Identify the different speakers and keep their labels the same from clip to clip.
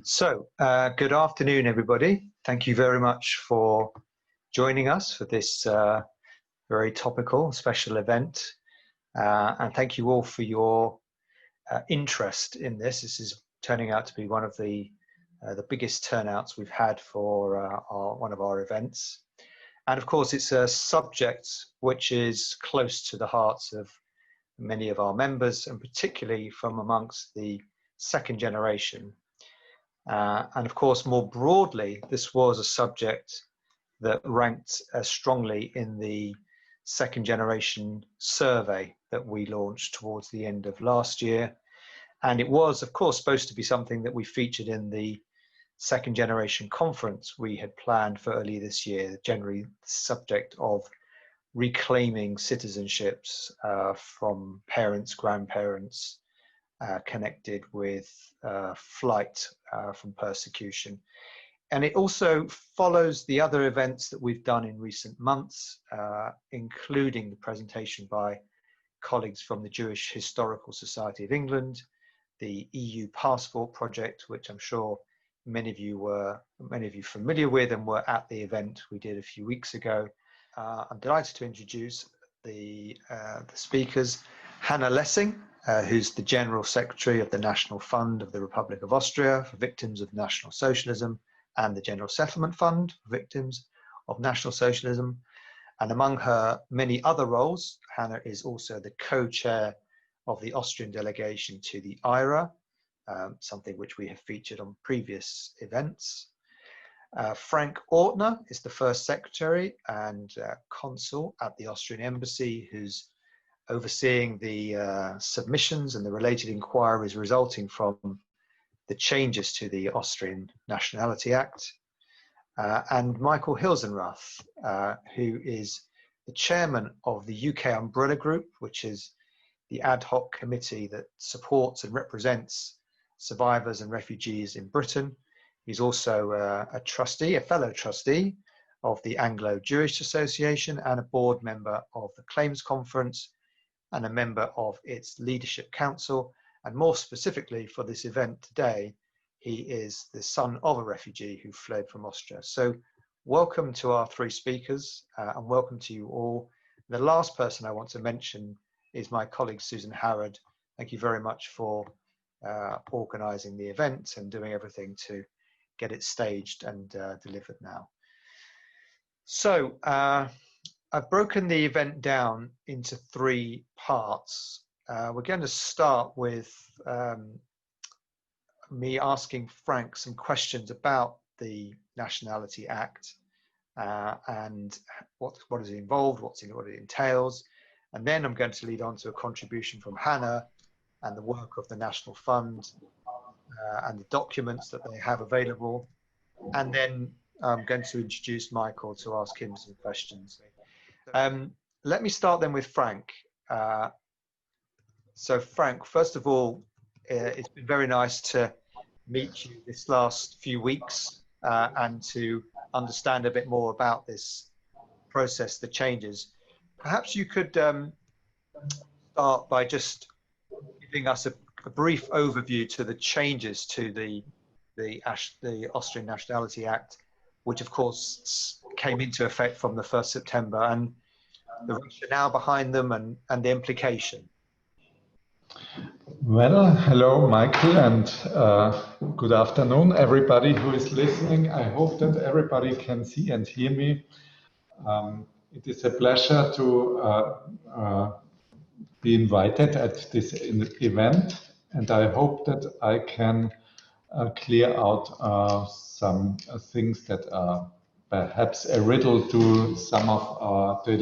Speaker 1: Good afternoon, everybody. Thank you very much for joining us for this very topical special event. And thank you all for your interest in this. This is turning out to be one of the biggest turnouts we've had for one of our events. And of course, it's a subject which is close to the hearts of many of our members, and particularly from amongst the second generation. And of course, more broadly, this was a subject that ranked strongly in the second generation survey that we launched towards the end of last year. And it was, of course, supposed to be something that we featured in the second generation conference we had planned for early this year, generally the subject of reclaiming citizenships from parents, grandparents, connected with flight from persecution. And it also follows the other events that we've done in recent months, including the presentation by colleagues from the Jewish Historical Society of England, the EU Passport Project, which I'm sure many of you familiar with and were at the event we did a few weeks ago. I'm delighted to introduce the speakers. Hannah Lessing, who's the General Secretary of the National Fund of the Republic of Austria for Victims of National Socialism and the General Settlement Fund for Victims of National Socialism. And among her many other roles, Hannah is also the co-chair of the Austrian delegation to the IRA, something which we have featured on previous events. Frank Ortner is the first secretary and consul at the Austrian embassy, who's overseeing the submissions and the related inquiries resulting from the changes to the Austrian Nationality Act. And Michael Hilsenrath, who is the chairman of the UK Umbrella Group, which is the ad hoc committee that supports and represents survivors and refugees in Britain. He's also a trustee, a fellow trustee of the Anglo-Jewish Association and a board member of the Claims Conference and a member of its Leadership Council. And more specifically for this event today, he is the son of a refugee who fled from Austria. So welcome to our three speakers and welcome to you all. The last person I want to mention is my colleague, Susan Harrod. Thank you very much for organising the event and doing everything to get it staged and delivered now. So I've broken the event down into three parts. We're going to start with me asking Frank some questions about the Nationality Act and what is involved, what it entails. And then I'm going to lead on to a contribution from Hannah and the work of the National Fund and the documents that they have available. And then I'm going to introduce Michael to ask him some questions. Let me start then with Frank. So Frank, first of all, it's been very nice to meet you this last few weeks and to understand a bit more about this process, the changes. Perhaps you could start by just giving us a brief overview to the changes to the Austrian Nationality Act, which of course came into effect from the 1st September, and the rationale behind them and the implication.
Speaker 2: Well, hello, Michael, and good afternoon, everybody who is listening. I hope that everybody can see and hear me. It is a pleasure to be invited at this event, and I hope that I can clear out some things that are perhaps a riddle to some of the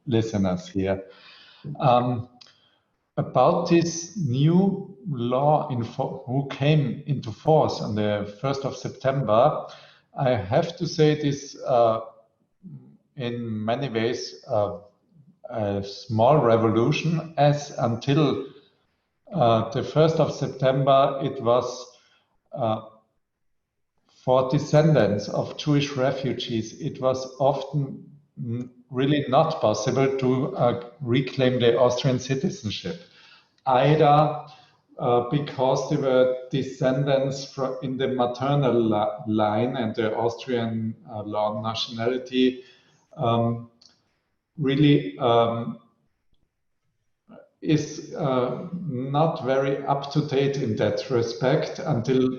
Speaker 2: listeners here. About this new law who came into force on the 1st of September, I have to say this in many ways a small revolution, as until the 1st of September it was for descendants of Jewish refugees, it was often really not possible to reclaim their Austrian citizenship, either because they were descendants in the maternal line, and the Austrian law on nationality really is not very up to date in that respect. Until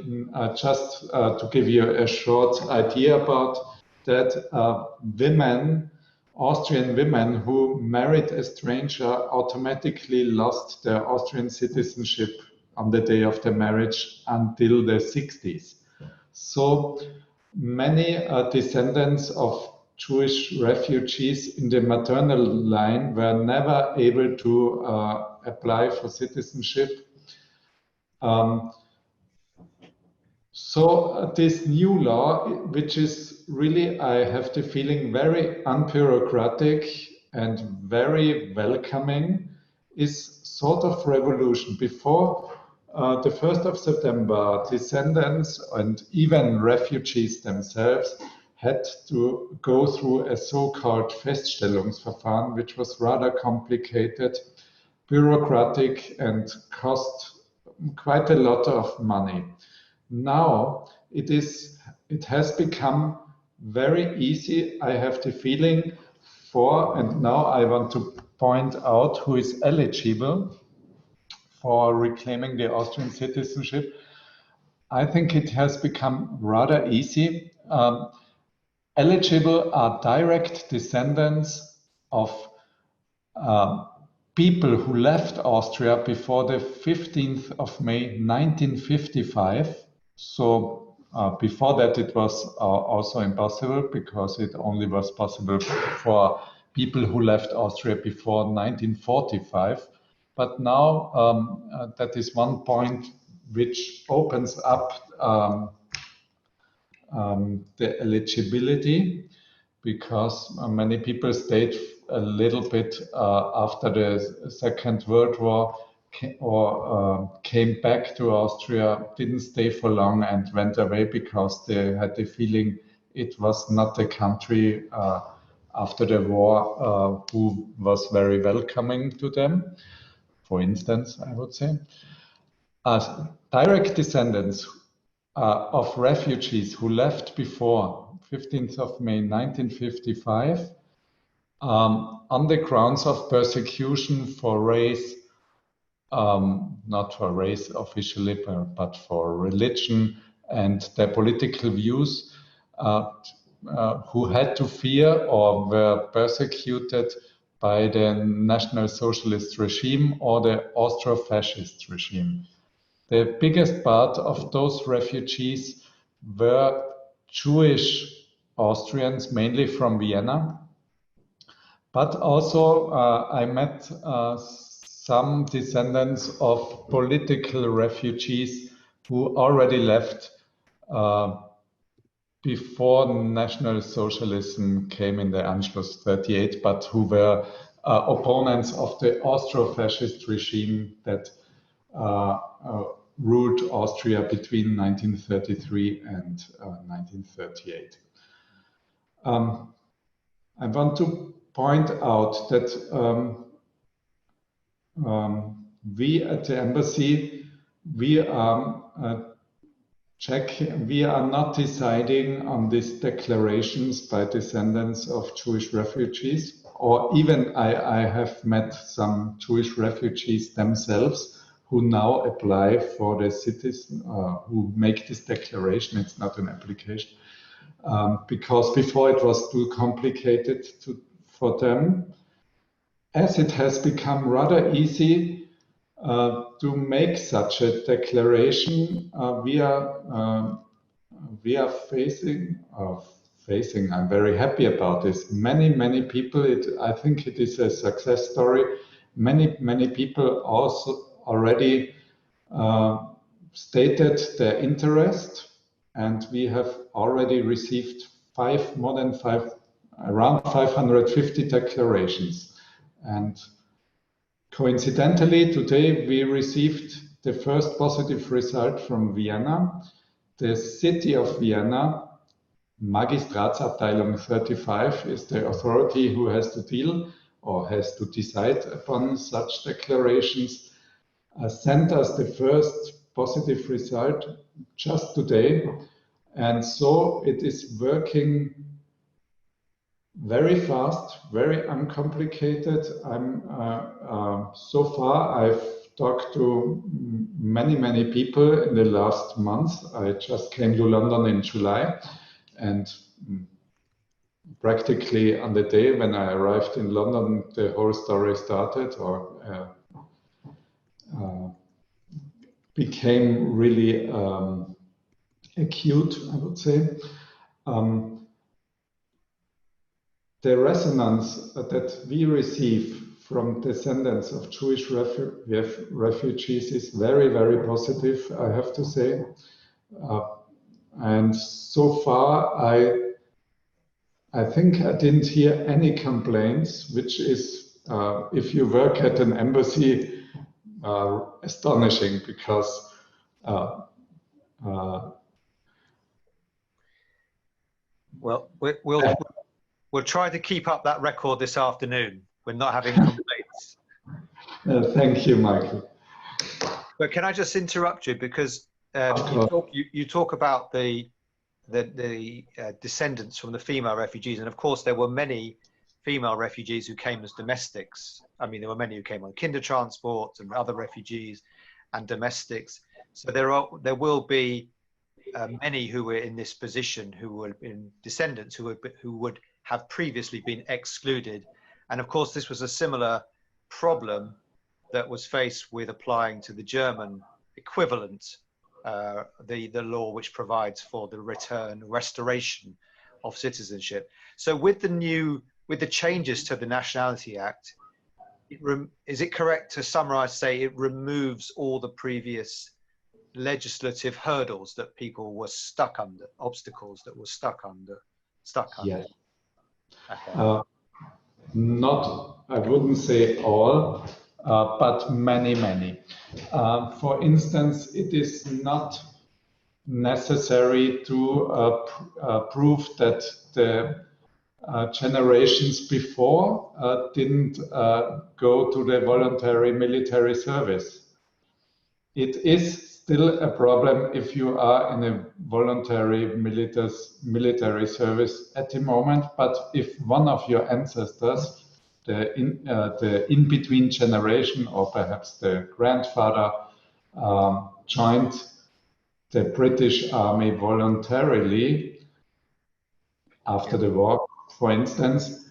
Speaker 2: just to give you a short idea about that, Austrian women who married a stranger automatically lost their Austrian citizenship on the day of the marriage until the 60s. So many descendants of Jewish refugees in the maternal line were never able to apply for citizenship. So this new law, which is really, I have the feeling, very unbureaucratic and very welcoming, is sort of revolution. Before the 1st of September, descendants and even refugees themselves had to go through a so-called Feststellungsverfahren, which was rather complicated, bureaucratic, and cost quite a lot of money. Now it has become very easy, I have the feeling, and now I want to point out who is eligible for reclaiming the Austrian citizenship. I think it has become rather easy. Eligible are direct descendants of people who left Austria before the 15th of May 1955. So before that it was also impossible, because it only was possible for people who left Austria before 1945. But now that is one point which opens up the eligibility, because many people stayed a little bit after the Second World War came back to Austria, didn't stay for long and went away because they had the feeling it was not a country after the war who was very welcoming to them, for instance, I would say. As direct descendants of refugees who left before 15th of May 1955 on the grounds of persecution for race, not for race officially, but for religion and their political views, who had to fear or were persecuted by the National Socialist regime or the Austro-Fascist regime. The biggest part of those refugees were Jewish Austrians, mainly from Vienna. But also I met some descendants of political refugees who already left before National Socialism came in the Anschluss 38, but who were opponents of the Austro-Fascist regime that ruled Austria between 1933 and 1938. I want to point out that we at the embassy, we are not deciding on these declarations by descendants of Jewish refugees, or even I have met some Jewish refugees themselves who now apply for the citizen, who make this declaration. It's not an application, because before it was too complicated for them. As it has become rather easy to make such a declaration, we are facing, I'm very happy about this. Many people, I think it is a success story. Many people also already stated their interest, and we have already received around 550 declarations. And coincidentally, today we received the first positive result from Vienna. The city of Vienna, Magistratsabteilung 35, is the authority who has to deal or has to decide upon such declarations. sent us the first positive result just today. And so it is working very fast, very uncomplicated. So far I've talked to many people in the last month. I just came to London in July, and practically on the day when I arrived in London, the whole story started, or became really acute, I would say. The resonance that we receive from descendants of Jewish refugees is very positive, I have to say. And so far, I think I didn't hear any complaints, which is, if you work at an embassy, astonishing, because
Speaker 1: well, we'll try to keep up that record this afternoon. We're not having complaints.
Speaker 2: Thank you, Michael.
Speaker 1: But can I just interrupt you, because you talk about the descendants from the female refugees, and of course there were many female refugees who came as domestics. I mean, there were many who came on kinder transport and other refugees and domestics. So there will be many who were in this position, who were in descendants who would have previously been excluded. And of course, this was a similar problem that was faced with applying to the German equivalent, the law which provides for the restoration of citizenship. So with the changes to the Nationality Act, is it correct to summarize, say it removes all the previous legislative hurdles that people were stuck under, obstacles that were stuck under?
Speaker 2: Yes.
Speaker 1: Okay.
Speaker 2: Not, I wouldn't say all, but many. For instance, it is not necessary to prove that the generations before didn't go to the voluntary military service. It is still a problem if you are in a voluntary military service at the moment, but if one of your ancestors, the in-between generation, or perhaps the grandfather, joined the British Army voluntarily after the war, for instance,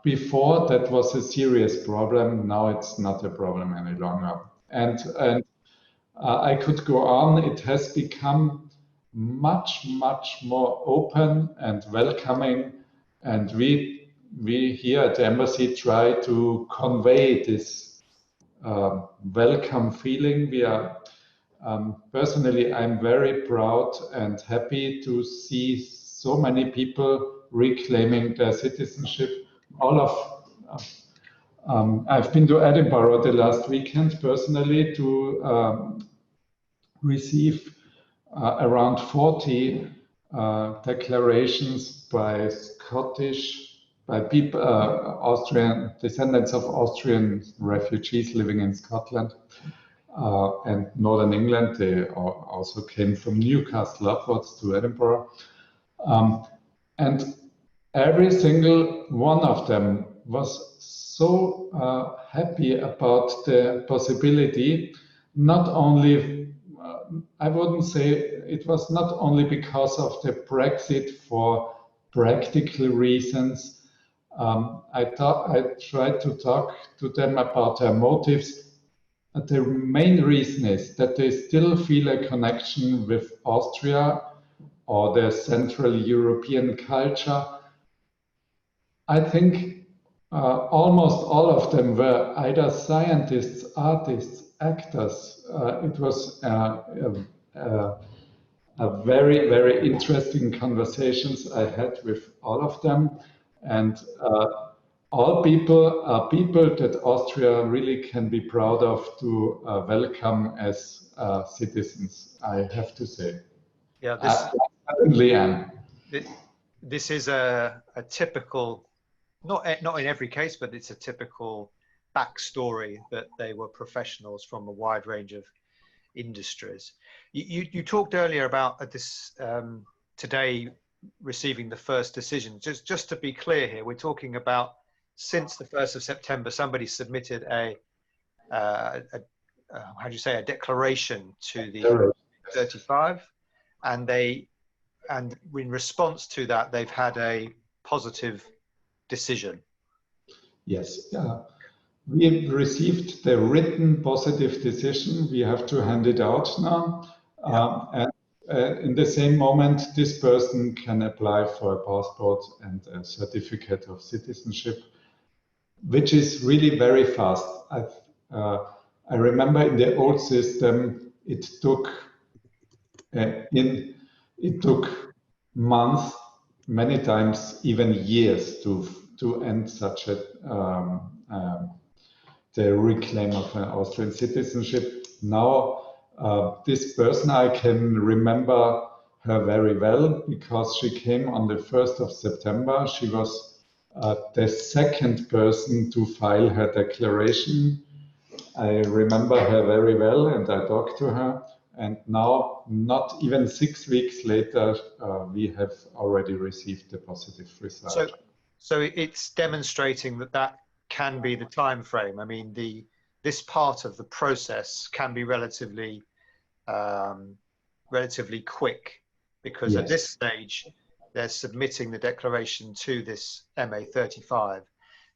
Speaker 2: before that was a serious problem. Now it's not a problem any longer. And I could go on. It has become much more open and welcoming, and we here at the embassy try to convey this welcome feeling. We are personally, I'm very proud and happy to see so many people reclaiming their citizenship. I've been to Edinburgh the last weekend personally to receive around 40 declarations by people, Austrian descendants of Austrian refugees living in Scotland and Northern England. They also came from Newcastle upwards to Edinburgh. And every single one of them was so happy about the possibility, not only, I wouldn't say it was not only because of the Brexit for practical reasons. I tried to talk to them about their motives. The main reason is that they still feel a connection with Austria or the Central European culture. I think almost all of them were either scientists, artists, actors. It was a very interesting conversations I had with all of them, and all people are people that Austria really can be proud of to welcome as citizens, I have to say.
Speaker 1: Yeah,
Speaker 2: I certainly am.
Speaker 1: This is a typical, not in every case, but it's a typical backstory that they were professionals from a wide range of industries. You talked earlier about this today receiving the first decision. Just to be clear here, we're talking about since the 1st of September, somebody submitted a how do you say, a declaration to the 35, and in response to that, they've had a positive decision.
Speaker 2: Yes. We received the written positive decision. We have to hand it out now. And in the same moment, this person can apply for a passport and a certificate of citizenship, which is really very fast. I remember in the old system, it took months, many times even years to end such a the reclaim of an Austrian citizenship. Now, this person, I can remember her very well because she came on the 1st of September. She was the second person to file her declaration. I remember her very well and I talked to her. And now, not even 6 weeks later, we have already received the positive result.
Speaker 1: So it's demonstrating that can be the time frame. I mean, this part of the process can be relatively quick, because at this stage they're submitting the declaration to this MA35.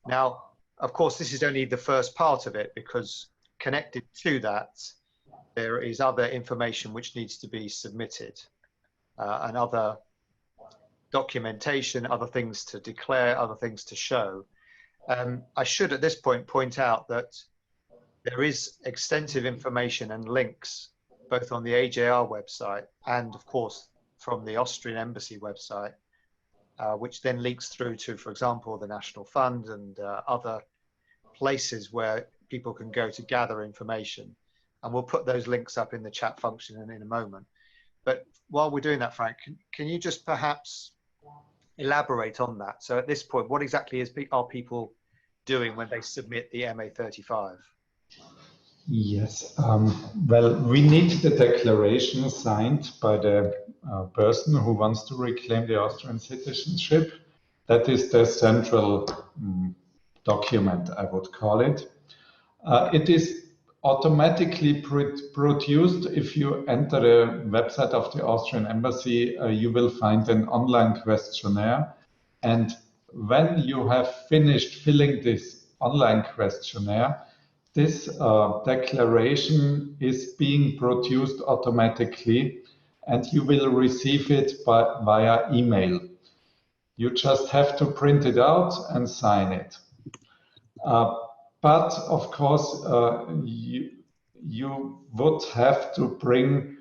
Speaker 1: Now, of course, this is only the first part of it, because connected to that there is other information which needs to be submitted, and other documentation, other things to declare, other things to show. I should at this point out that there is extensive information and links both on the AJR website and, of course, from the Austrian Embassy website, which then links through to, for example, the National Fund and other places where people can go to gather information. And we'll put those links up in the chat function in a moment. But while we're doing that, Frank, can you just perhaps elaborate on that? So at this point, what exactly are people doing when they submit the MA35?
Speaker 2: Yes, well, we need the declaration signed by the person who wants to reclaim the Austrian citizenship. That is the central document, I would call it. It is automatically produced. If you enter the website of the Austrian Embassy, you will find an online questionnaire. And when you have finished filling this online questionnaire, this declaration is being produced automatically, and you will receive it via email. You just have to print it out and sign it. But of course, you would have to bring,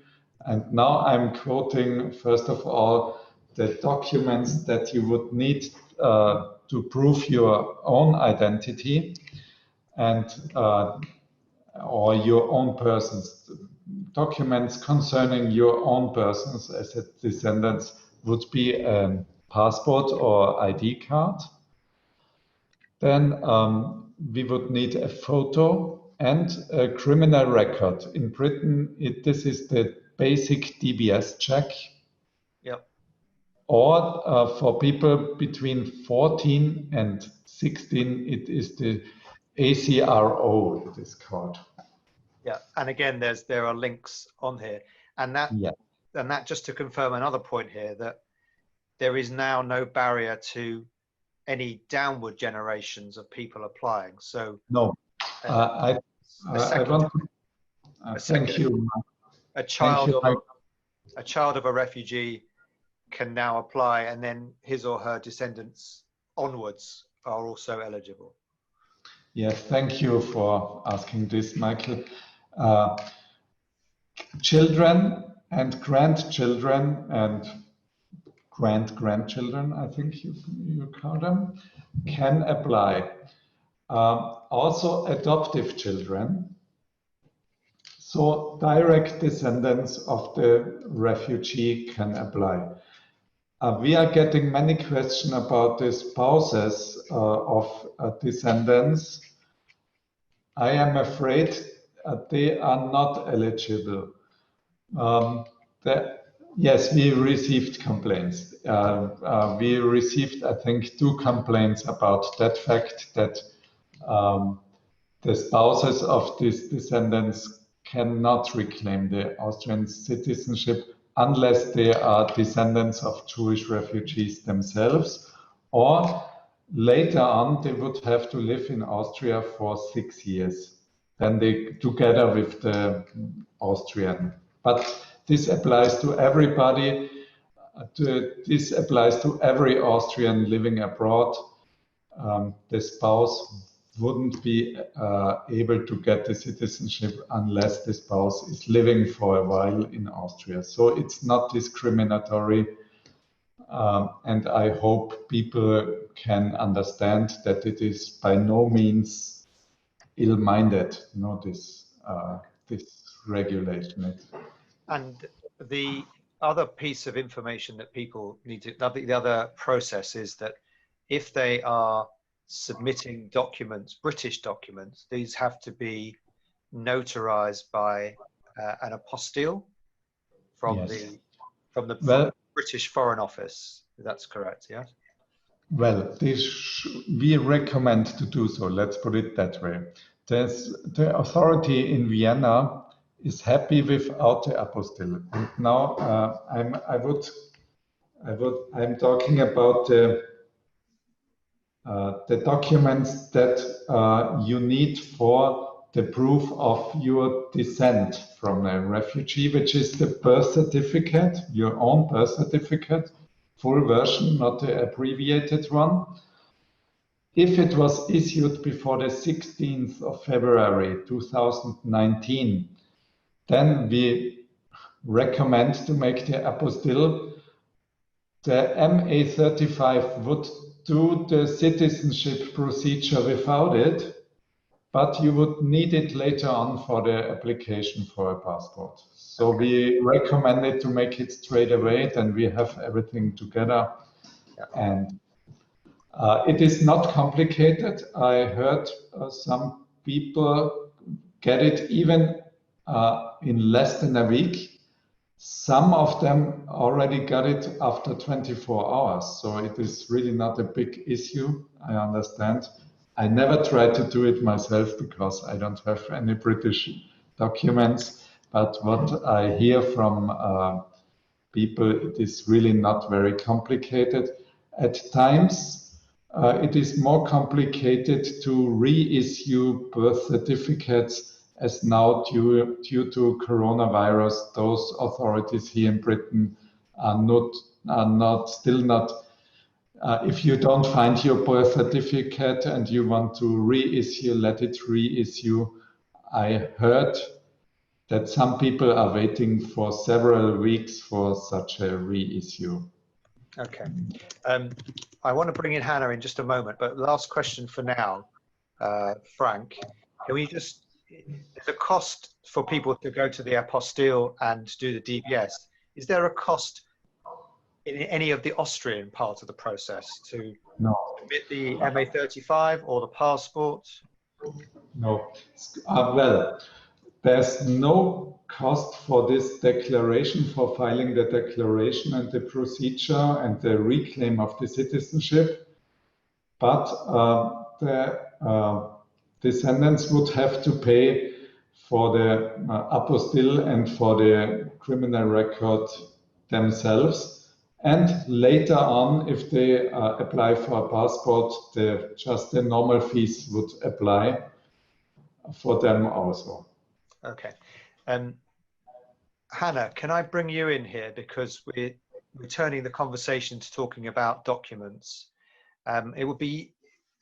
Speaker 2: and now I'm quoting, first of all, the documents that you would need to prove your own identity and or your own persons. Documents concerning your own persons as a descendants would be a passport or ID card. Then we would need a photo and a criminal record. In Britain, this is the basic DBS check.
Speaker 1: Yep.
Speaker 2: Or for people between 14 and 16, it is the ACRO, it is called.
Speaker 1: Yeah, and again, there are links on here, and that just to confirm another point here, that there is now no barrier to any downward generations of people applying. So
Speaker 2: no, I want to thank you.
Speaker 1: A child of a refugee can now apply, and then his or her descendants onwards are also eligible.
Speaker 2: Yes, thank you for asking this, Michael. Children and grandchildren and grandchildren, I think you call them, can apply. Also adoptive children, so direct descendants of the refugee can apply. We are getting many questions about the spouses of descendants. I am afraid they are not eligible. Yes, we received complaints. We received, I think, 2 complaints about that fact that the spouses of these descendants cannot reclaim the Austrian citizenship unless they are descendants of Jewish refugees themselves, or later on they would have to live in Austria for 6 years. Then they together with the Austrian. But this applies to everybody. This applies to every Austrian living abroad. The spouse wouldn't be able to get the citizenship unless the spouse is living for a while in Austria. So it's not discriminatory. And I hope people can understand that it is by no means ill-minded, this regulation.
Speaker 1: And the other piece of information that people need to, the other process is that if they are submitting documents, British documents, these have to be notarized by an apostille from the British Foreign Office. That's correct, yes?
Speaker 2: Well, we recommend to do so. Let's put it that way. The authority in Vienna is happy without the apostille. And now I'm talking about the documents that you need for the proof of your descent from a refugee, which is the birth certificate, your own birth certificate, full version, not the abbreviated one. If it was issued before the 16th of February 2019, then we recommend to make the apostille. The MA35 would do the citizenship procedure without it, but you would need it later on for the application for a passport. So we recommend it to make it straight away, then we have everything together. And it is not complicated. I heard some people get it even in less than a week. Some of them already got it after 24 hours. So it is really not a big issue, I understand. I never tried to do it myself because I don't have any British documents. But what I hear from people, it is really not very complicated. At times, it is more complicated to reissue birth certificates, as now due to coronavirus, those authorities here in Britain are still not. If you don't find your birth certificate and you want to reissue, let it reissue. I heard that some people are waiting for several weeks for such a reissue.
Speaker 1: Okay. I want to bring in Hannah in just a moment, but last question for now, Frank. Can we just, there's a cost for people to go to the apostille and do the DBS. Is there a cost in any of the Austrian part of the process to submit the MA35 or the passport?
Speaker 2: No. Well, there's no cost for this declaration, for filing the declaration and the procedure and the reclaim of the citizenship, but the descendants would have to pay for the apostille and for the criminal record themselves. And later on, if they apply for a passport, just the normal fees would apply for them also.
Speaker 1: Okay. Hannah, can I bring you in here, because we're turning the conversation to talking about documents. It would be,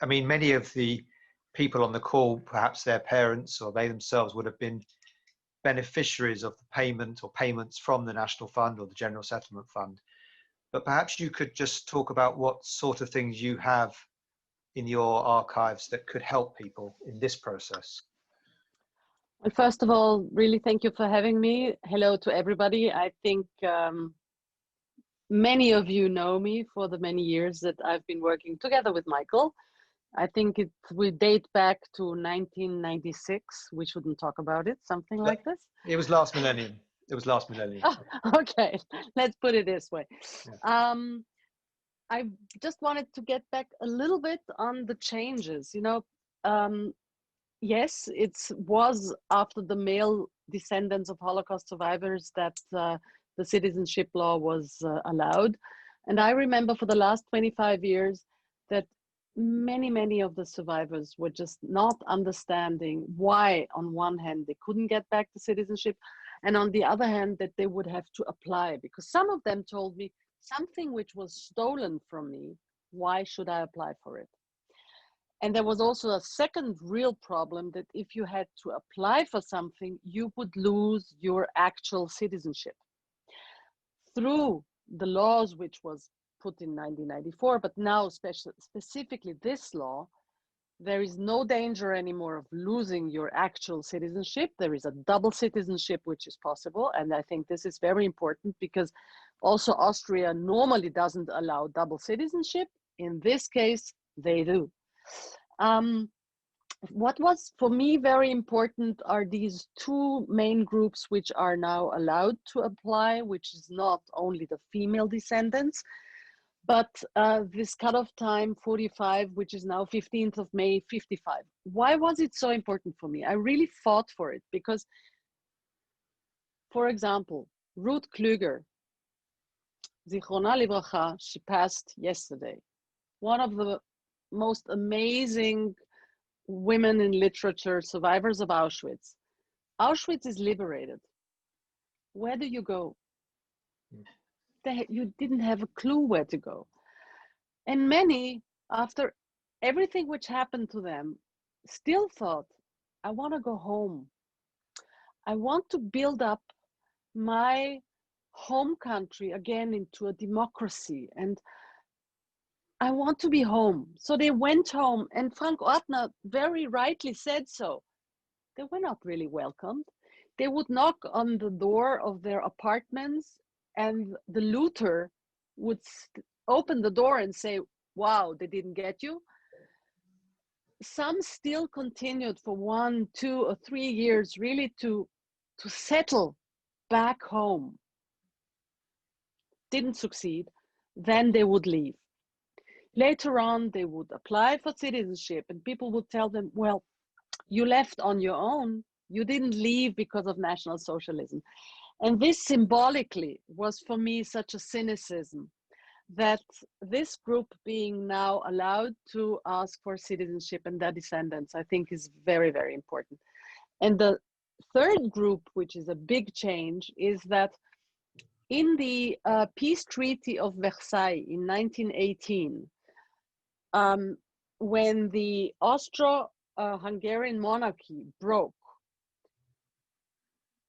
Speaker 1: I mean, many of the people on the call, perhaps their parents or they themselves would have been beneficiaries of the payment or payments from the National Fund or the General Settlement Fund. But perhaps you could just talk about what sort of things you have in your archives that could help people in this process.
Speaker 3: Well, first of all, really thank you for having me. Hello to everybody. I think many of you know me for the many years that I've been working together with Michael I think it will date back to 1996. We shouldn't talk about it, something like this.
Speaker 1: It was last millennium. It was last millennium.
Speaker 3: Oh, okay, let's put it this way.
Speaker 1: Yeah.
Speaker 3: I just wanted to get back a little bit on the changes. Yes, it was after the male descendants of Holocaust survivors that the citizenship law was allowed. And I remember for the last 25 years that many of the survivors were just not understanding why, on one hand, they couldn't get back the citizenship, and on the other hand, that they would have to apply. Because some of them told me, something which was stolen from me, why should I apply for it? And there was also a second real problem, that if you had to apply for something, you would lose your actual citizenship. Through the laws which was put in 1994, but now specifically this law, there is no danger anymore of losing your actual citizenship. There is a double citizenship which is possible. And I think this is very important, because also Austria normally doesn't allow double citizenship. In this case, they do. What was for me very important are these two main groups which are now allowed to apply, which is not only the female descendants, but this cutoff time 45, which is now 15th of May 55. Why was it so important for me? I really fought for it because, for example, Ruth Klüger, Zichrona Livracha, she passed yesterday. One of the most amazing women in literature, survivors of Auschwitz. Auschwitz is liberated. Where do you go? You didn't have a clue where to go. And many, after everything which happened to them, still thought, I want to go home. I want to build up my home country again into a democracy, and I want to be home. So they went home, and Frank Ortner very rightly said so. They were not really welcomed. They would knock on the door of their apartments, and the looter would open the door and say, wow, they didn't get you. Some still continued for 1, 2, or 3 years really to settle back home. Didn't succeed. Then they would leave. Later on, they would apply for citizenship, and people would tell them, well, you left on your own. You didn't leave because of National Socialism. And this symbolically was for me such a cynicism, that this group being now allowed to ask for citizenship and their descendants, I think is very, very important. And the third group, which is a big change, is that in the Peace Treaty of Versailles in 1918, when the Austro-Hungarian monarchy broke,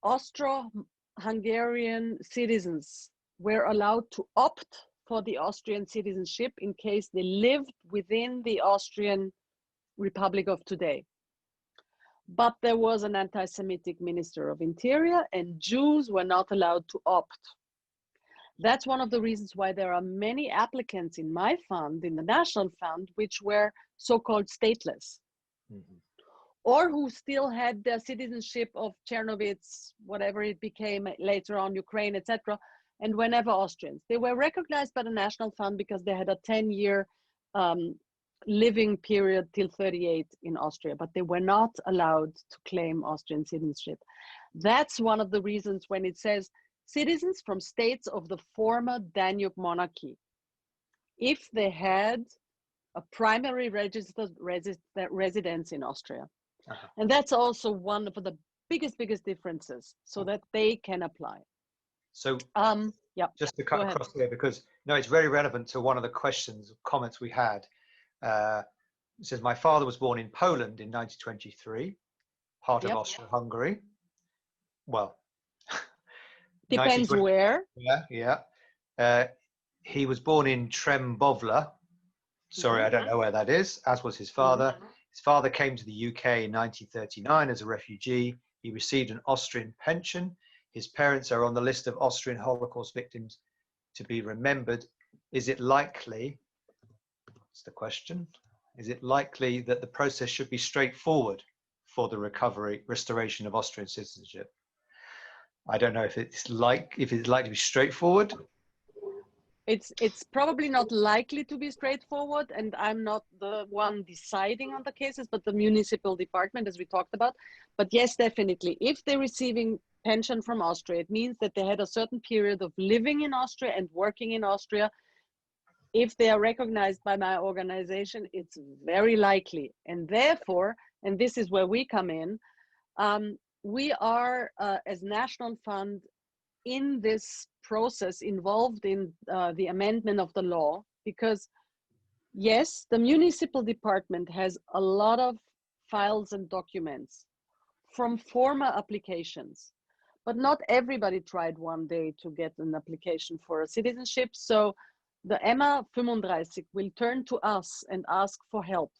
Speaker 3: Austro-Hungarian citizens were allowed to opt for the Austrian citizenship in case they lived within the Austrian Republic of today. But there was an anti-Semitic Minister of Interior, and Jews were not allowed to opt. That's one of the reasons why there are many applicants in my fund, in the National Fund, which were so-called stateless. Mm-hmm. Or who still had their citizenship of Chernovitz, whatever it became later on, Ukraine, etc., and were never Austrians. They were recognized by the National Fund because they had a 10-year living period till 38 in Austria, but they were not allowed to claim Austrian citizenship. That's one of the reasons when it says citizens from states of the former Danube monarchy, if they had a primary registered residence in Austria. Uh-huh. And that's also one of the biggest differences, so that they can apply.
Speaker 1: So
Speaker 3: yeah,
Speaker 1: just to cut across here, because no, it's very relevant to one of the comments we had. It says, my father was born in Poland in 1923, part of Austria-Hungary. Well,
Speaker 3: depends where.
Speaker 1: Yeah. He was born in Trembowla. Sorry, I don't know where that is, as was his father. His father came to the UK in 1939 as a refugee. He received an Austrian pension. His parents are on the list of Austrian Holocaust victims to be remembered. Is it likely, that's the question, is it likely that the process should be straightforward for the restoration of Austrian citizenship? I don't know if it's likely to be straightforward.
Speaker 3: It's probably not likely to be straightforward, and I'm not the one deciding on the cases, but the municipal department, as we talked about. But yes, definitely, if they're receiving pension from Austria, it means that they had a certain period of living in Austria and working in Austria. If they are recognized by my organization, it's very likely. And therefore, and this is where we come in, we are, as National Fund, in this process involved in the amendment of the law, because yes, the municipal department has a lot of files and documents from former applications, but not everybody tried one day to get an application for a citizenship. So the EMA 35 will turn to us and ask for help.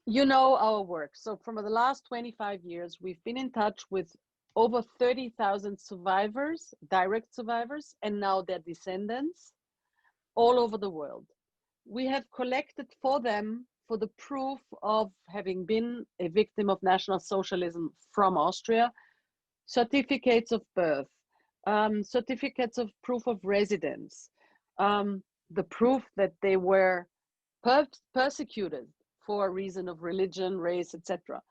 Speaker 3: You know our work. So from the last 25 years, we've been in touch with over 30,000 survivors, direct survivors, and now their descendants all over the world. We have collected for them, for the proof of having been a victim of National Socialism from Austria, certificates of birth, certificates of proof of residence, the proof that they were persecuted for a reason of religion, race, etc.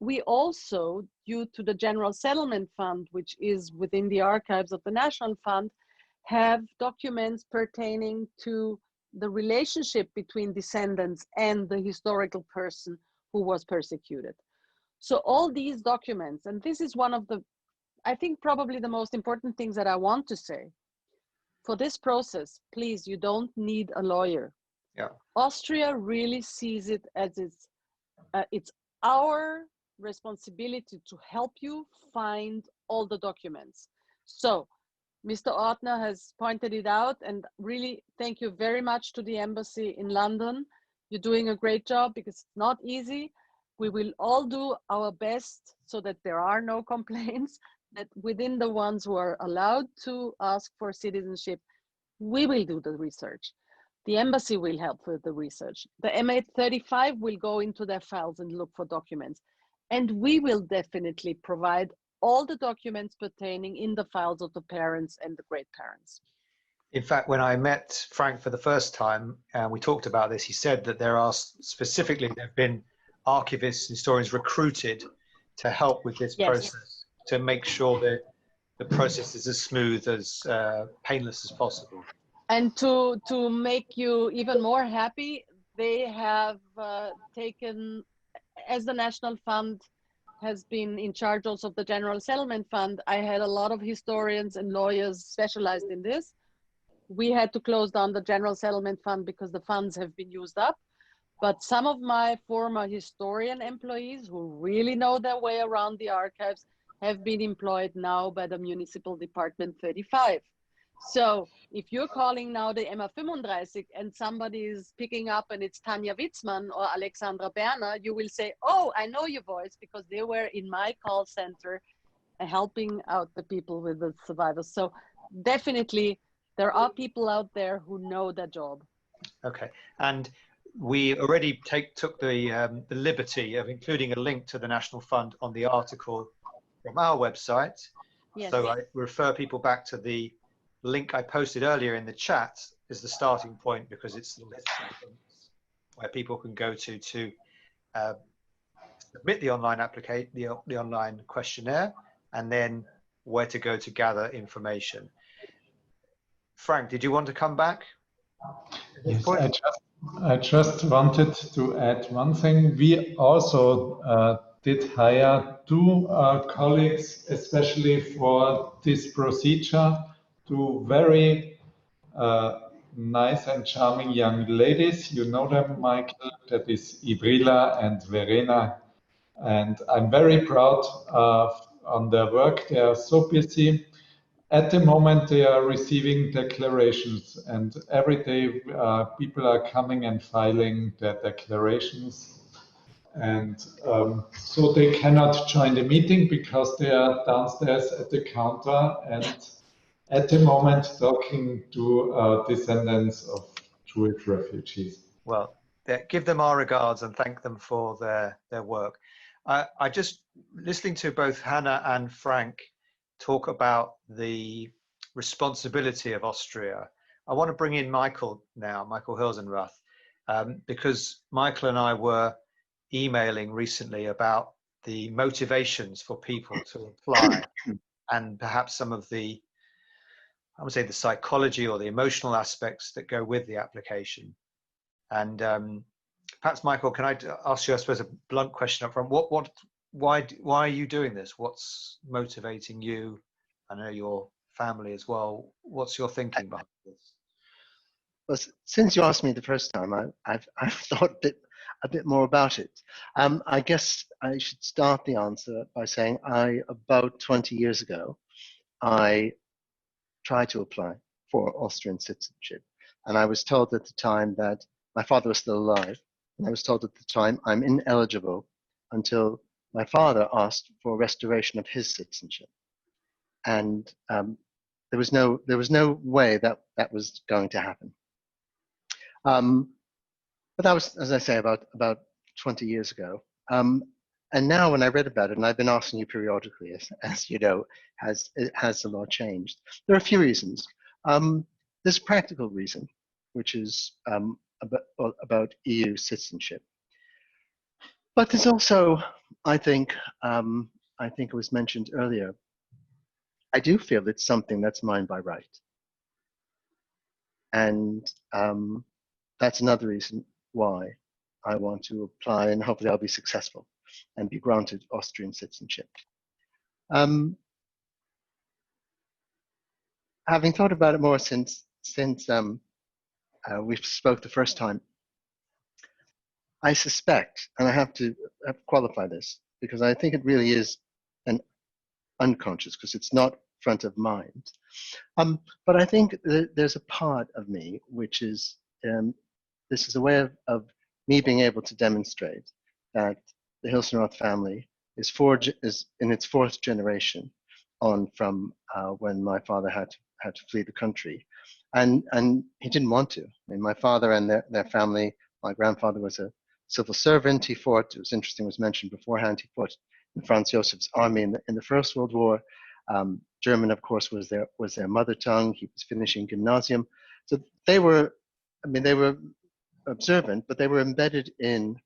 Speaker 3: We also, due to the General Settlement Fund, which is within the archives of the National Fund, have documents pertaining to the relationship between descendants and the historical person who was persecuted. So all these documents, and this is one of the, I think probably the most important things that I want to say. For this process, please, you don't need a lawyer.
Speaker 1: Yeah.
Speaker 3: Austria really sees it as it's our responsibility to help you find all the documents. So Mr. Ortner has pointed it out, and really thank you very much to the embassy in London. You're doing a great job because it's not easy. We will all do our best so that there are no complaints, that within the ones who are allowed to ask for citizenship, we will do the research. The embassy will help with the research. The M835 will go into their files and look for documents. And we will definitely provide all the documents pertaining in the files of the parents and the great parents.
Speaker 1: In fact, when I met Frank for the first time, and we talked about this, he said that there have been archivists, historians recruited to help with this process, to make sure that the process is as smooth, as painless as possible.
Speaker 3: And to make you even more happy, they have taken, as the National Fund has been in charge also of the General Settlement Fund, I had a lot of historians and lawyers specialized in this. We had to close down the General Settlement Fund because the funds have been used up. But some of my former historian employees who really know their way around the archives have been employed now by the Municipal Department 35. So if you're calling now the EMA 35 and somebody is picking up and it's Tanja Witzmann or Alexandra Berner, you will say, oh, I know your voice because they were in my call center helping out the people with the survivors. So definitely there are people out there who know their job.
Speaker 1: Okay, and we already took the liberty of including a link to the National Fund on the article from our website.
Speaker 3: Yes.
Speaker 1: So I refer people back to the link I posted earlier in the chat is the starting point, because it's the list of links where people can go to submit the online application, the online questionnaire, and then where to go to gather information. Frank, did you want to come back?
Speaker 2: Yes, I just wanted to add one thing. We also did hire two colleagues, especially for this procedure, two very nice and charming young ladies. You know them, Michael. That is Ibrila and Verena. And I'm very proud on their work. They are so busy. At the moment, they are receiving declarations, and every day people are coming and filing their declarations. And so they cannot join the meeting because they are downstairs at the counter and at the moment talking to descendants of Jewish refugees.
Speaker 1: Well, give them our regards and thank them for their work. I just, listening to both Hannah and Frank talk about the responsibility of Austria, I want to bring in Michael now, Michael Hilsenrath, because Michael and I were emailing recently about the motivations for people to apply and perhaps some of the, I would say, the psychology or the emotional aspects that go with the application. And perhaps, Michael, can I ask you, I suppose, a blunt question up front? Why are you doing this? What's motivating you? I know your family as well. What's your thinking behind this?
Speaker 4: Well, since you asked me the first time, I've thought a bit more about it. I guess I should start the answer by saying about 20 years ago, I tried to apply for Austrian citizenship. And I was told at the time that my father was still alive. And I was told at the time I'm ineligible until my father asked for restoration of his citizenship. And there was no way that was going to happen. But that was, as I say, about 20 years ago. And now when I read about it, and I've been asking you periodically, as you know, has the law changed? There are a few reasons. There's a practical reason, which is about EU citizenship. But there's also, I think it was mentioned earlier, I do feel it's something that's mine by right. And that's another reason why I want to apply, and hopefully I'll be successful and be granted Austrian citizenship. Having thought about it more since we spoke the first time, I suspect, and I have to qualify this, because I think it really is an unconscious, because it's not front of mind. But I think there's a part of me which is, this is a way of me being able to demonstrate that the Hilsenrath family is in its fourth generation on from when my father had to flee the country, and he didn't want to. I mean, my father and their family. My grandfather was a civil servant. He fought. It was interesting. It was mentioned beforehand. He fought in Franz Josef's army in the First World War. German, of course, was their mother tongue. He was finishing gymnasium, so they were. I mean, they were observant, but they were embedded in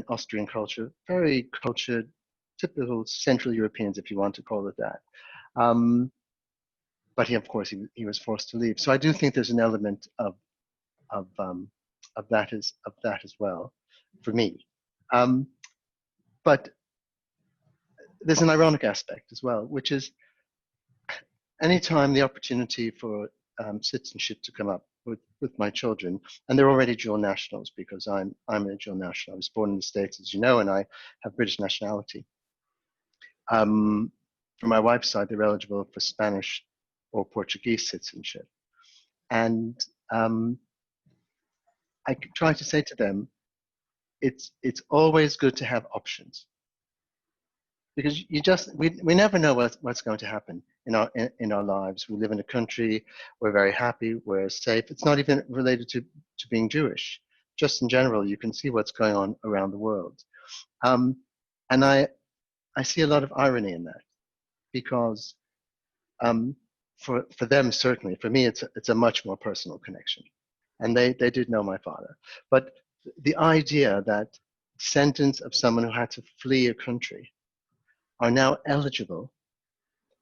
Speaker 4: Austrian culture, very cultured, typical Central Europeans, if you want to call it that. But he, of course, he was forced to leave. So I do think there's an element of that as well, for me. But there's an ironic aspect as well, which is anytime the opportunity for citizenship to come up with my children, and they're already dual nationals because I'm a dual national. I was born in the States, as you know, and I have British nationality. From my wife's side, they're eligible for Spanish or Portuguese citizenship. And I try to say to them, it's always good to have options, because we never know what's going to happen in our lives. We live in a country, we're very happy, we're safe. It's not even related to being Jewish. Just in general, you can see what's going on around the world. And I see a lot of irony in that, because for them, certainly, for me, it's a much more personal connection. And they did know my father. But the idea that descendants of someone who had to flee a country are now eligible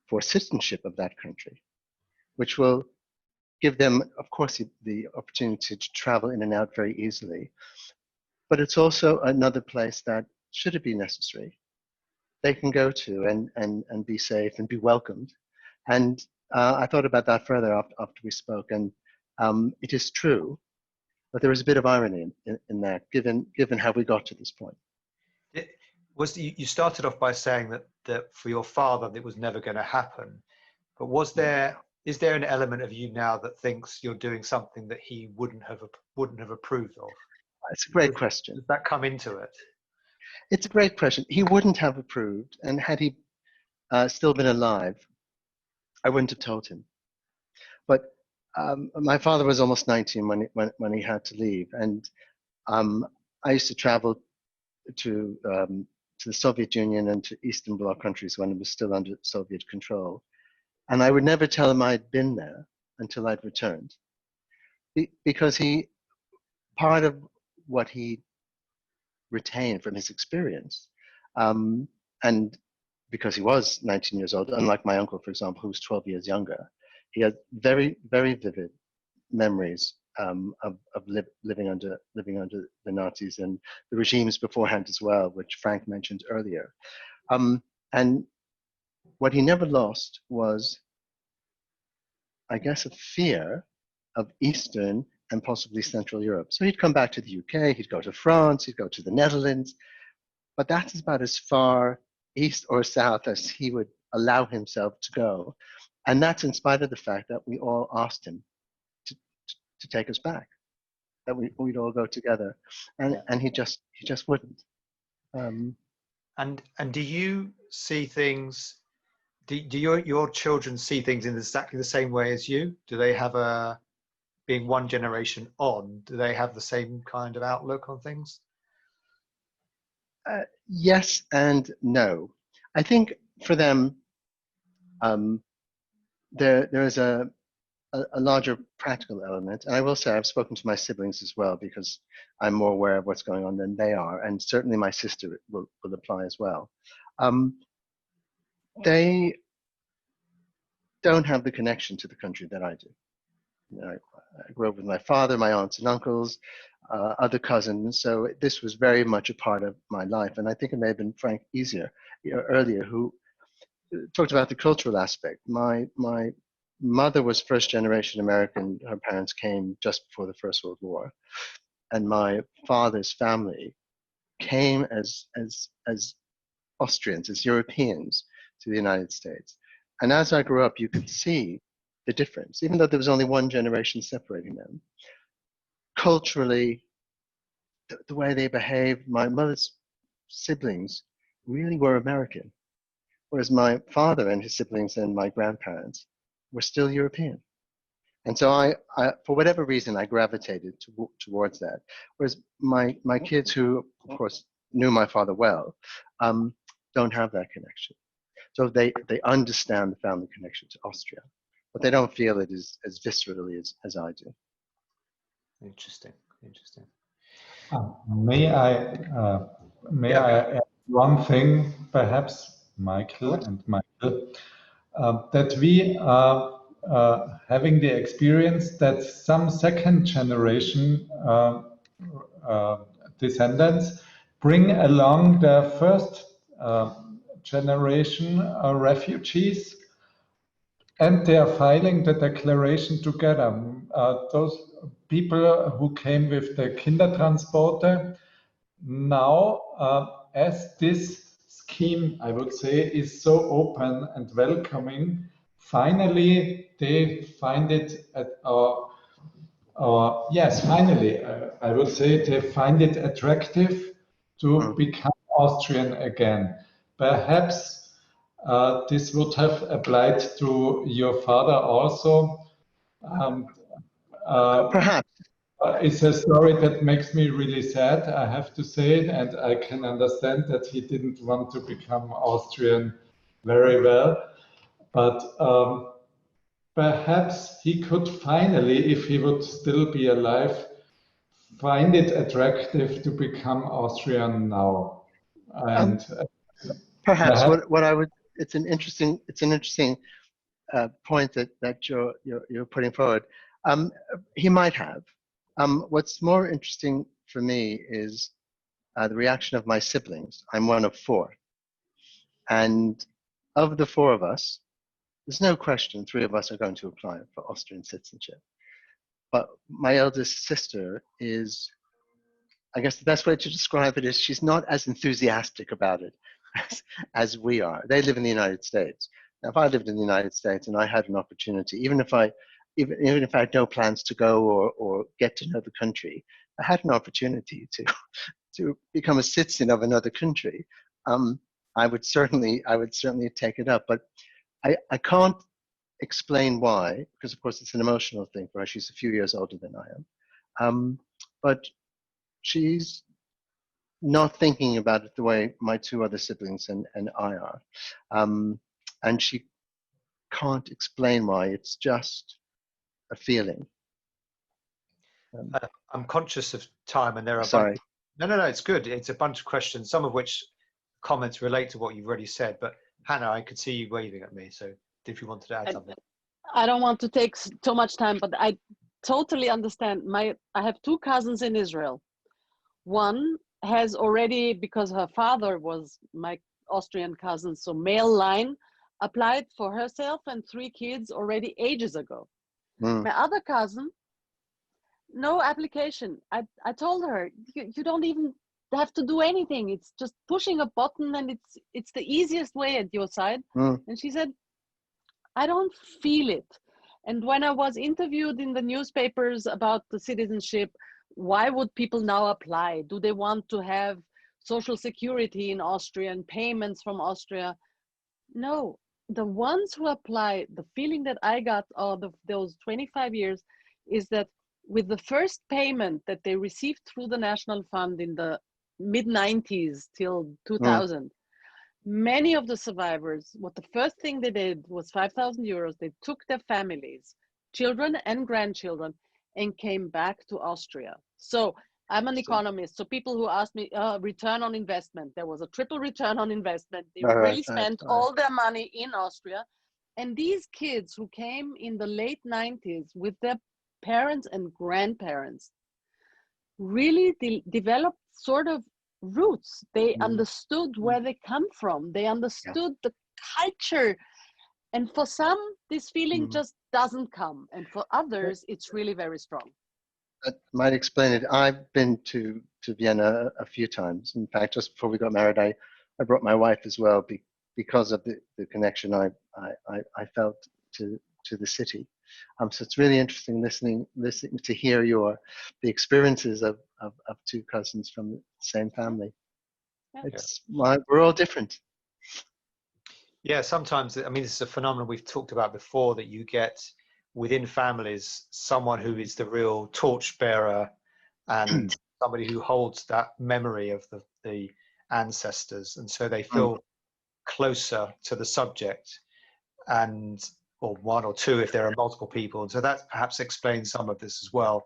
Speaker 4: for citizenship of that country, which will give them, of course, the opportunity to travel in and out very easily. But it's also another place that, should it be necessary, they can go to and be safe and be welcomed. And I thought about that further after we spoke, and it is true, but there is a bit of irony in that, given how we got to this point.
Speaker 1: You started off by saying that for your father it was never going to happen, but is there an element of you now that thinks you're doing something that he wouldn't have approved of?
Speaker 4: It's a great question.
Speaker 1: Does that come into it?
Speaker 4: It's a great question. He wouldn't have approved, and had he still been alive, I wouldn't have told him. But my father was almost 19 when he had to leave, and I used to travel to the Soviet Union and to Eastern Bloc countries when it was still under Soviet control. And I would never tell him I'd been there until I'd returned. Because part of what he retained from his experience, and because he was 19 years old, unlike my uncle, for example, who was 12 years younger, he had very, very vivid memories of living under the Nazis and the regimes beforehand as well, which Frank mentioned earlier. And what he never lost was, I guess, a fear of Eastern and possibly Central Europe. So he'd come back to the UK, he'd go to France, he'd go to the Netherlands, but that's about as far east or south as he would allow himself to go. And that's in spite of the fact that we all asked him to take us back, that we'd all go together, and he just wouldn't.
Speaker 1: And do you see things? Do your children see things in exactly the same way as you? Do they have being one generation on? Do they have the same kind of outlook on things?
Speaker 4: Yes and no. I think for them, there is a larger practical element. And I will say I've spoken to my siblings as well, because I'm more aware of what's going on than they are. And certainly my sister will apply as well. They don't have the connection to the country that I do. You know, I grew up with my father, my aunts and uncles, other cousins. So this was very much a part of my life. And I think it may have been Frank easier earlier, who talked about the cultural aspect. My mother was first generation American. Her parents came just before the First World War. And my father's family came as Austrians, as Europeans to the United States. And as I grew up, you could see the difference, even though there was only one generation separating them. Culturally, the way they behaved, my mother's siblings really were American, whereas my father and his siblings and my grandparents were still European. And so I for whatever reason, I gravitated towards that. Whereas my kids, who of course knew my father well, don't have that connection. So they understand the family connection to Austria, but they don't feel it as viscerally as I do.
Speaker 1: Interesting.
Speaker 2: May I add one thing, perhaps, Michael and Michael, that we are having the experience that some second generation descendants bring along their first generation refugees, and they are filing the declaration together. Those people who came with the Kindertransporte, now, as this scheme, I would say, is so open and welcoming, finally they find it at finally, I would say they find it attractive to become Austrian again. Perhaps this would have applied to your father also.
Speaker 4: Perhaps.
Speaker 2: It's a story that makes me really sad, I have to say, and I can understand that he didn't want to become Austrian very well. But perhaps he could finally, if he would still be alive, find it attractive to become Austrian now. And
Speaker 4: perhaps what I would, it's an interesting point that you're putting forward. He might have. What's more interesting for me is the reaction of my siblings. I'm one of four. And of the four of us, there's no question 3 of us are going to apply for Austrian citizenship. But my eldest sister is, I guess the best way to describe it is she's not as enthusiastic about it as we are. They live in the United States. Now, if I lived in the United States and I had an opportunity, even if I had no plans to go or get to know the country, I had an opportunity to become a citizen of another country, I would certainly take it up. But I can't explain why, because of course it's an emotional thing for her. She's a few years older than I am. But she's not thinking about it the way my two other siblings and I are. And she can't explain why. It's just a feeling.
Speaker 1: I'm conscious of time, and there are
Speaker 4: Sorry.
Speaker 1: No, it's good. It's a bunch of questions, some of which comments relate to what you've already said. But Hannah, I could see you waving at me, so if you wanted to add something.
Speaker 3: I don't want to take so much time, but I totally understand. I have two cousins in Israel. One has already, because her father was my Austrian cousin, so male line, applied for herself and 3 kids already ages ago. My other cousin, no application. I told her, you don't even have to do anything. It's just pushing a button, and it's the easiest way at your side. And she said, I don't feel it. And when I was interviewed in the newspapers about the citizenship, why would people now apply? Do they want to have social security in Austria and payments from Austria? No, the ones who apply, the feeling that I got out of those 25 years is that with the first payment that they received through the National Fund in the mid-90s till 2000, many of the survivors, what the first thing they did was 5,000 euros. They took their families, children and grandchildren, and came back to Austria. So I'm an economist. So people who ask me, return on investment, there was a triple return on investment. They really spent all their money in Austria. And these kids who came in the late 90s with their parents and grandparents really developed sort of roots. They understood where they come from. They understood the culture. And for some, this feeling just doesn't come. And for others, it's really very strong.
Speaker 4: That might explain it. I've been to Vienna a few times. In fact, just before we got married, I brought my wife as well because of the connection I felt to the city. So it's really interesting listening to hear the experiences of 2 cousins from the same family. We're all different.
Speaker 1: Yeah, sometimes, I mean, this is a phenomenon we've talked about before, that you get within families someone who is the real torchbearer and somebody who holds that memory of the ancestors, and so they feel closer to the subject, or one or two if there are multiple people, and so that perhaps explains some of this as well.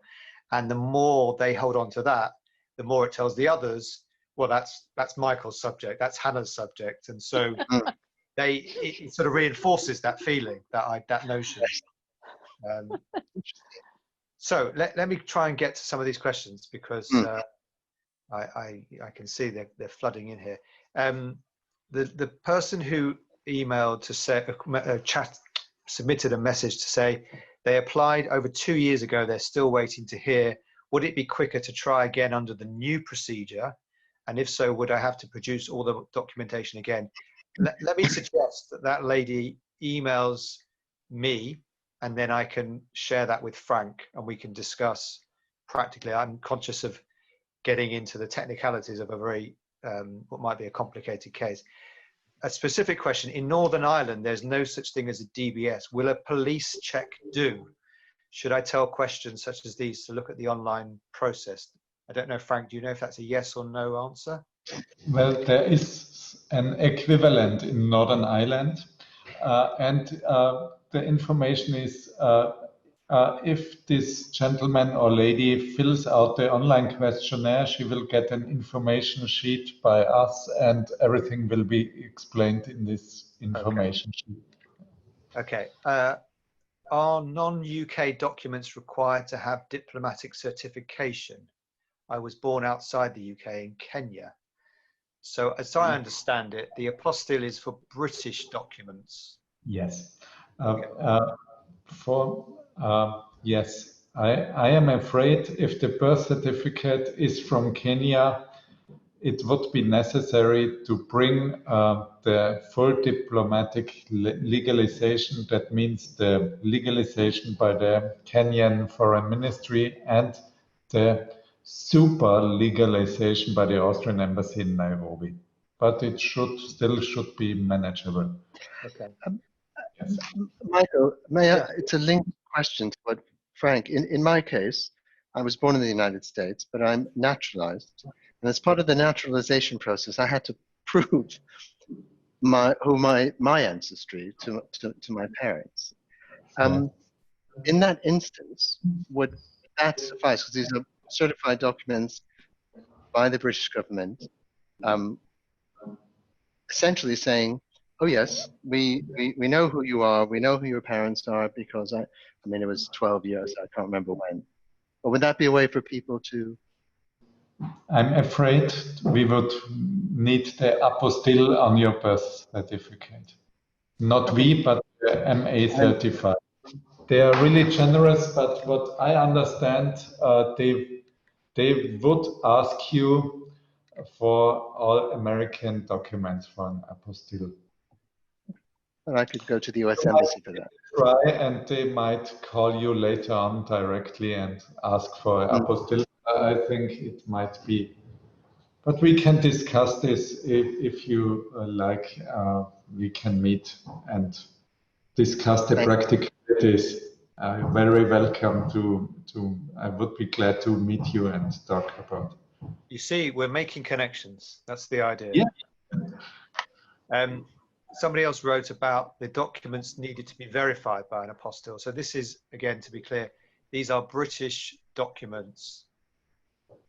Speaker 1: And the more they hold on to that, the more it tells the others, well, that's Michael's subject, that's Hannah's subject, and so it sort of reinforces that feeling, that notion. So let me try and get to some of these questions, because I can see they're flooding in here. The person who emailed to say submitted a message to say they applied over 2 years ago. They're still waiting to hear. Would it be quicker to try again under the new procedure? And if so, would I have to produce all the documentation again? Let me suggest that lady emails me, and then I can share that with Frank, and we can discuss practically. I'm conscious of getting into the technicalities of a very, what might be a complicated case. A specific question: in Northern Ireland, there's no such thing as a DBS. Will a police check do? Should I tell questions such as these to look at the online process? I don't know, Frank, do you know if that's a yes or no answer?
Speaker 2: Well, there is an equivalent in Northern Ireland, and the information is if this gentleman or lady fills out the online questionnaire, she will get an information sheet by us, and everything will be explained in this information sheet.
Speaker 1: Okay. Are non-UK documents required to have diplomatic certification? I was born outside the UK in Kenya. So as I understand it, the apostille is for British documents.
Speaker 2: Yes. Yes, I am afraid if the birth certificate is from Kenya, it would be necessary to bring the full diplomatic legalization. That means the legalization by the Kenyan Foreign Ministry and the super legalization by the Austrian Embassy in Nairobi. But it still should be manageable.
Speaker 1: Okay.
Speaker 4: Michael, it's a linked question to what Frank, in my case, I was born in the United States, but I'm naturalized. And as part of the naturalization process, I had to prove my ancestry to my parents. In that instance, would that suffice? Because these are certified documents by the British government, essentially saying, "Oh yes, we know who you are. We know who your parents are." Because I mean, it was 12 years. I can't remember when. But would that be a way for people to?
Speaker 2: I'm afraid we would need the apostille on your birth certificate. Not we, but the MA certified. They are really generous, but what I understand, they would ask you for all American documents for an apostille.
Speaker 4: And I could go to the US Embassy for that.
Speaker 2: Try, and they might call you later on directly and ask for apostille. I think it might be, but we can discuss this if you like. We can meet and discuss the practicalities. Very welcome to. I would be glad to meet you and talk about.
Speaker 1: You see, we're making connections. That's the idea.
Speaker 2: Yeah.
Speaker 1: Somebody else wrote about the documents needed to be verified by an apostille. So this is, again, to be clear, these are British documents.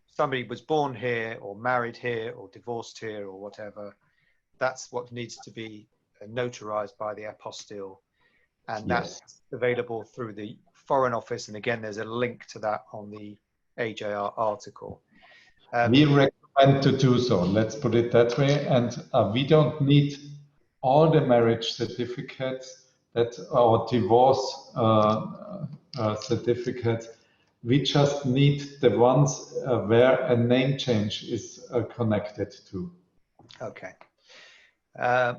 Speaker 1: Somebody was born here or married here or divorced here or whatever. That's what needs to be notarized by the apostille. And that's available through the Foreign Office. And again, there's a link to that on the AJR article.
Speaker 2: We recommend to do so. Let's put it that way. And we don't need all the marriage certificates or divorce certificates. We just need the ones where a name change is connected to.
Speaker 1: Okay.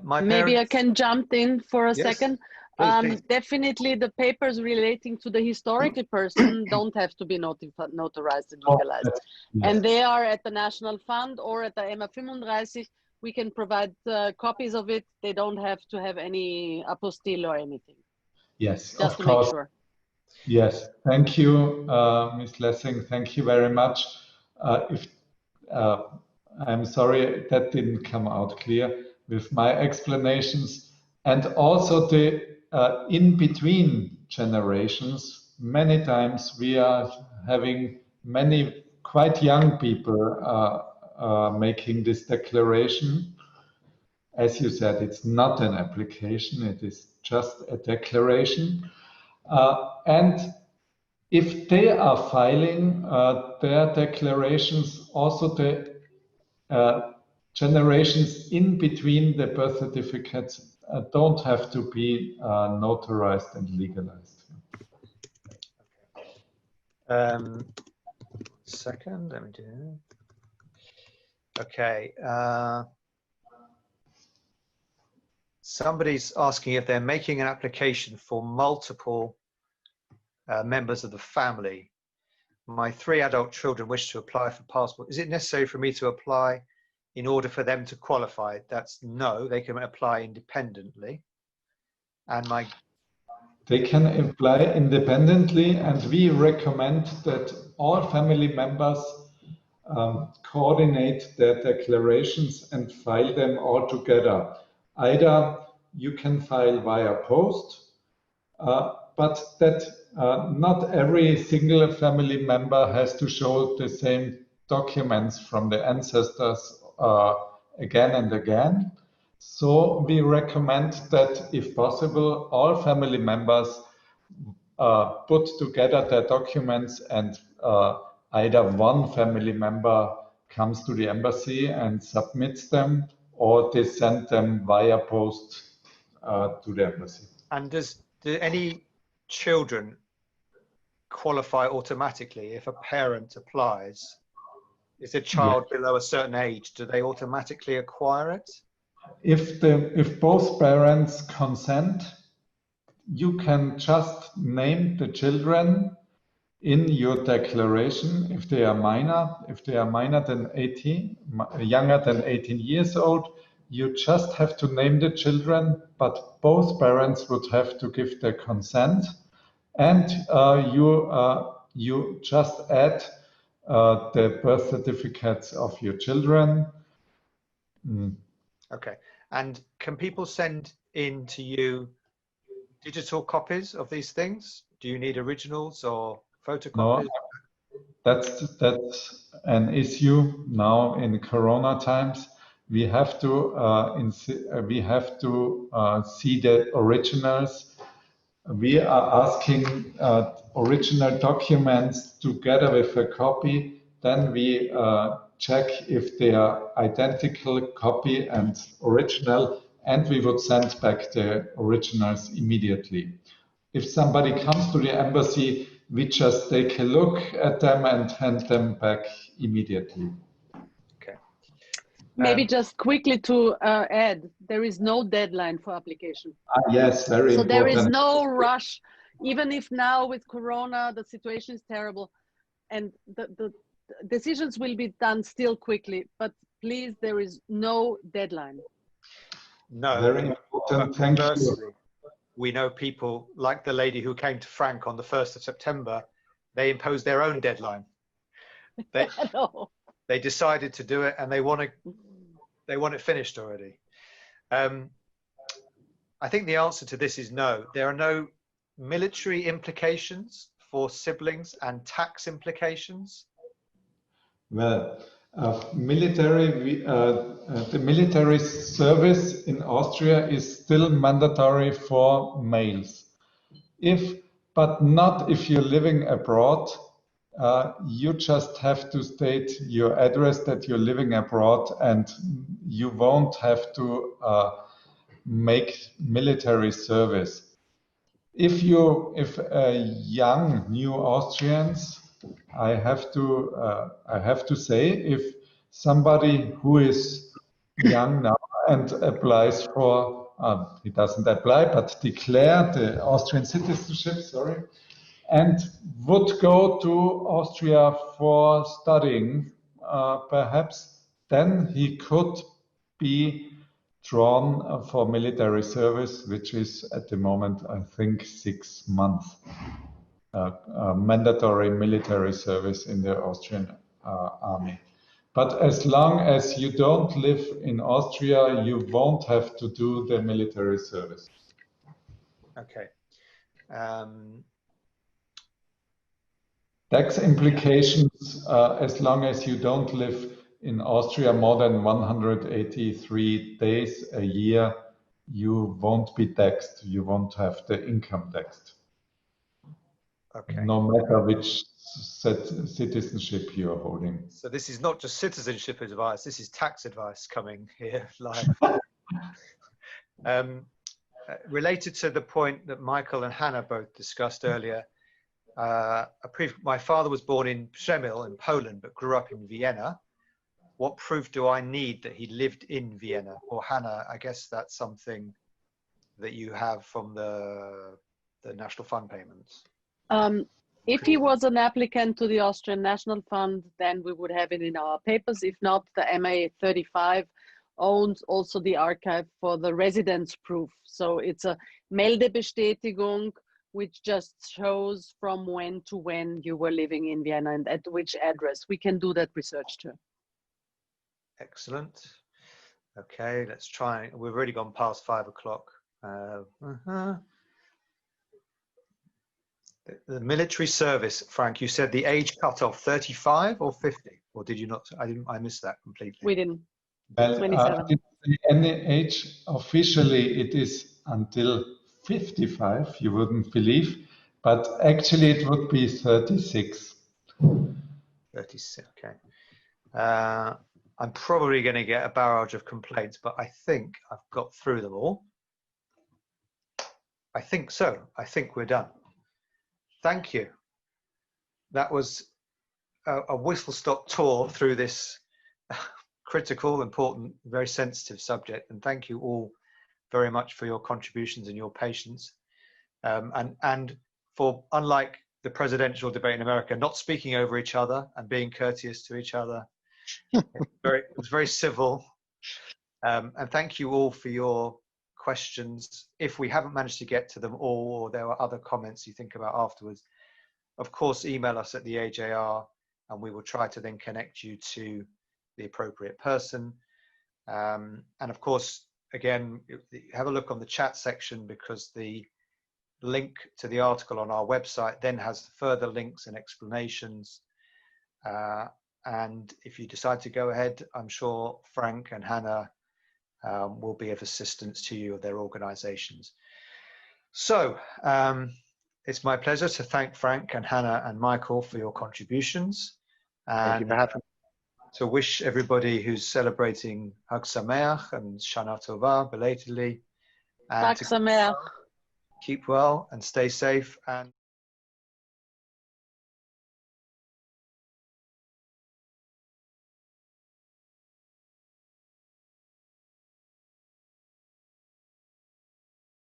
Speaker 3: Maybe I can jump in for a second.
Speaker 1: Please.
Speaker 3: Definitely the papers relating to the historical person don't have to be notarized and legalized. And they are at the National Fund or at the EMA 35. We can provide copies of it. They don't have to have any apostille or anything.
Speaker 2: Yes,
Speaker 3: just
Speaker 2: of
Speaker 3: to
Speaker 2: course.
Speaker 3: make sure.
Speaker 2: Yes, thank you, Ms. Lessing. Thank you very much. I'm sorry that didn't come out clear with my explanations. And also the in-between generations, many times we are having many quite young people making this declaration. As you said, it's not an application, it is just a declaration. And if they are filing their declarations, also the generations in between the birth certificates don't have to be notarized and legalized.
Speaker 1: Second, let me do. Okay. Somebody's asking if they're making an application for multiple members of the family. My 3 adult children wish to apply for passport. Is it necessary for me to apply in order for them to qualify? That's no, they can apply independently. And
Speaker 2: they can apply independently, and we recommend that all family members coordinate their declarations and file them all together. Either you can file via post, but that not every single family member has to show the same documents from the ancestors again and again. So we recommend that, if possible, all family members put together their documents, and either one family member comes to the embassy and submits them, or they send them via post to the embassy.
Speaker 1: And do any children qualify automatically if a parent applies? Is a child below a certain age, do they automatically acquire it?
Speaker 2: If both parents consent, you can just name the children in your declaration if they are minor. If they are minor than 18, younger than 18 years old, you just have to name the children, but both parents would have to give their consent. And you you just add the birth certificates of your children.
Speaker 1: Okay. And can people send in to you digital copies of these things? Do you need originals or photocopies?
Speaker 2: No, that's an issue now in Corona times. We have to see the originals. We are asking original documents together with a copy. Then we check if they are identical copy and original, and we would send back the originals immediately. If somebody comes to the embassy, we just take a look at them and hand them back immediately.
Speaker 1: Okay.
Speaker 3: Maybe just quickly to add, there is no deadline for application.
Speaker 2: Yes, very
Speaker 3: so
Speaker 2: important.
Speaker 3: There is no rush, even if now with Corona, the situation is terrible and the decisions will be done still quickly, but please, there is no deadline.
Speaker 1: No.
Speaker 2: Very important, thank you.
Speaker 1: We know people like the lady who came to Frank on the 1st of September, they imposed their own deadline. They decided to do it and they want it finished already. I think the answer to this is no. There are no military implications for siblings and tax implications.
Speaker 2: Well, the military service in Austria is still mandatory for males. But not if you're living abroad. You just have to state your address that you're living abroad, and you won't have to make military service. If young new Austrians, I have to say, if somebody who is young now and applies for, he doesn't apply, but declare the Austrian citizenship, and would go to Austria for studying, perhaps, then he could be drawn for military service, which is at the moment, I think, 6 months. Mandatory military service in the Austrian army. But as long as you don't live in Austria, you won't have to do the military service.
Speaker 1: Okay.
Speaker 2: Tax implications, as long as you don't live in Austria more than 183 days a year, you won't be taxed. You won't have the income taxed.
Speaker 1: Okay.
Speaker 2: No matter which citizenship you're holding.
Speaker 1: So this is not just citizenship advice, this is tax advice coming here live. Related to the point that Michael and Hannah both discussed earlier, my father was born in Przemyśl in Poland, but grew up in Vienna. What proof do I need that he lived in Vienna? Or Hannah, I guess that's something that you have from the National Fund payments.
Speaker 3: If he was an applicant to the Austrian National Fund, then we would have it in our papers. If not, the MA 35 owns also the archive for the residence proof. So it's a Meldebestätigung, which just shows from when to when you were living in Vienna and at which address. We can do that research too. Excellent.
Speaker 1: Okay, let's try. We've already gone past 5 o'clock. The military service, Frank, you said the age cutoff 35 or 50, or did you not? I missed that completely.
Speaker 3: We didn't.
Speaker 2: Well,
Speaker 3: 27.
Speaker 2: Any age, officially it is until 55, you wouldn't believe, but actually it would be 36.
Speaker 1: 36, okay. I'm probably going to get a barrage of complaints, but I think I've got through them all. I think so. I think we're done. Thank you. That was a whistle-stop tour through this critical, important, very sensitive subject. And thank you all very much for your contributions and your patience. And for, unlike the presidential debate in America, not speaking over each other and being courteous to each other. It was very civil. And thank you all for your questions. If we haven't managed to get to them all, or there were other comments you think about afterwards, of course, email us at the AJR, and we will try to then connect you to the appropriate person. And of course, again, have a look on the chat section, because the link to the article on our website then has further links and explanations. And if you decide to go ahead, I'm sure Frank and Hannah will be of assistance to you or their organizations. So it's my pleasure to thank Frank and Hannah and Michael for your contributions.
Speaker 4: Thank you for having me.
Speaker 1: To wish everybody who's celebrating Hag Sameach and Shana Tova belatedly.
Speaker 3: Hag Sameach.
Speaker 1: Keep well and stay safe. And